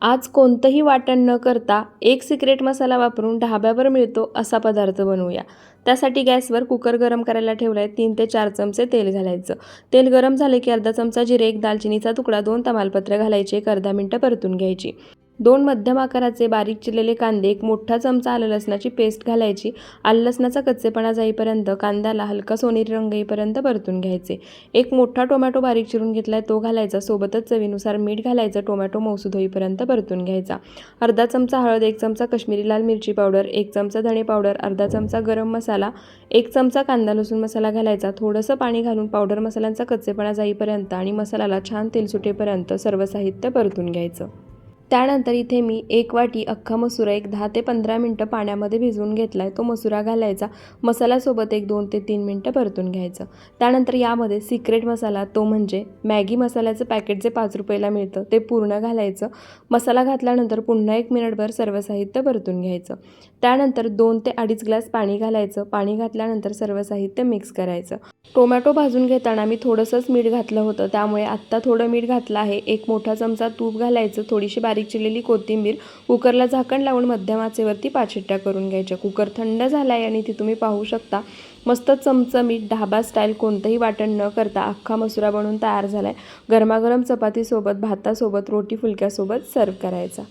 आज कोणतंही वाटण न करता एक सिक्रेट मसाला वापरून ढाब्यावर मिळतो असा पदार्थ बनवूया. त्यासाठी गॅसवर कुकर गरम करायला ठेवला आहे. 3 ते 4 चमचे तेल घालायचं. तेल गरम झाले की अर्धा चमचा जिरे, एक दालचिनीचा तुकडा, 2 तमालपत्र घालायचे. एक अर्धा मिनिटं परतून घ्यायची. 2 मध्यम आकाराचे बारीक चिरलेले कांदे, एक मोठा चमचा आलं लसणाची पेस्ट घालायची. आलं लसणाचा कच्चेपणा जाईपर्यंत कांद्याला हलका सोनेरी रंग येईपर्यंत परतून घ्यायचे. एक मोठा टोमॅटो बारीक चिरून घेतलाय तो घालायचा. सोबतच चवीनुसार मीठ घालायचं. टोमॅटो मऊसूद होईपर्यंत परतून घ्यायचा. अर्धा चमचा हळद, 1 चमचा काश्मीरी लाल मिरची पावडर, 1 चमचा धणे पावडर, अर्धा चमचा गरम मसाला, 1 चमचा कांदा लसूण मसाला घालायचा. थोडंसं पाणी घालून पावडर मसाल्यांचा कच्चेपणा जाईपर्यंत आणि मसाल्याला छान तेल सुटेपर्यंत सर्व साहित्य परतून घ्यायचं. त्यानंतर इथे मी 1 वाटी अख्खा मसुरा 10 ते 15 मिनटं पाण्यामध्ये भिजवून घेतला आहे. तो मसुरा घालायचा. मसाल्यासोबत 2 ते 3 मिनटं परतून घ्यायचं. त्यानंतर यामध्ये सिक्रेट मसाला तो म्हणजे मॅगी मसाल्याचं पॅकेट जे 5 रुपयाला मिळतं ते पूर्ण घालायचं. मसाला घातल्यानंतर पुन्हा 1 मिनिटभर सर्व साहित्य परतून घ्यायचं. त्यानंतर 2 ते 2.5 ग्लास पाणी घालायचं. पाणी घातल्यानंतर सर्व साहित्य मिक्स करायचं. टोमॅटो भाजून घेताना मी थोडंसंच मीठ घातलं होतं, त्यामुळे आत्ता थोडं मीठ घातलं आहे. 1 मोठा चमचा तूप घालायचं. थोडीशी बारीक चिरलेली कोथिंबीर. कुकरला झाकण लावून मध्यम आचेवरती 5 शिट्ट्या करून घ्यायच्या. कुकर थंड झाला आहे आणि ती तुम्ही पाहू शकता मस्त चमचमीत ढाबा स्टाईल कोणतंही वाटण न करता अख्खा मसुरा बनवून तयार झाला आहे. गरमागरम चपातीसोबत, भातासोबत, रोटी फुलक्यासोबत सर्व करायचा.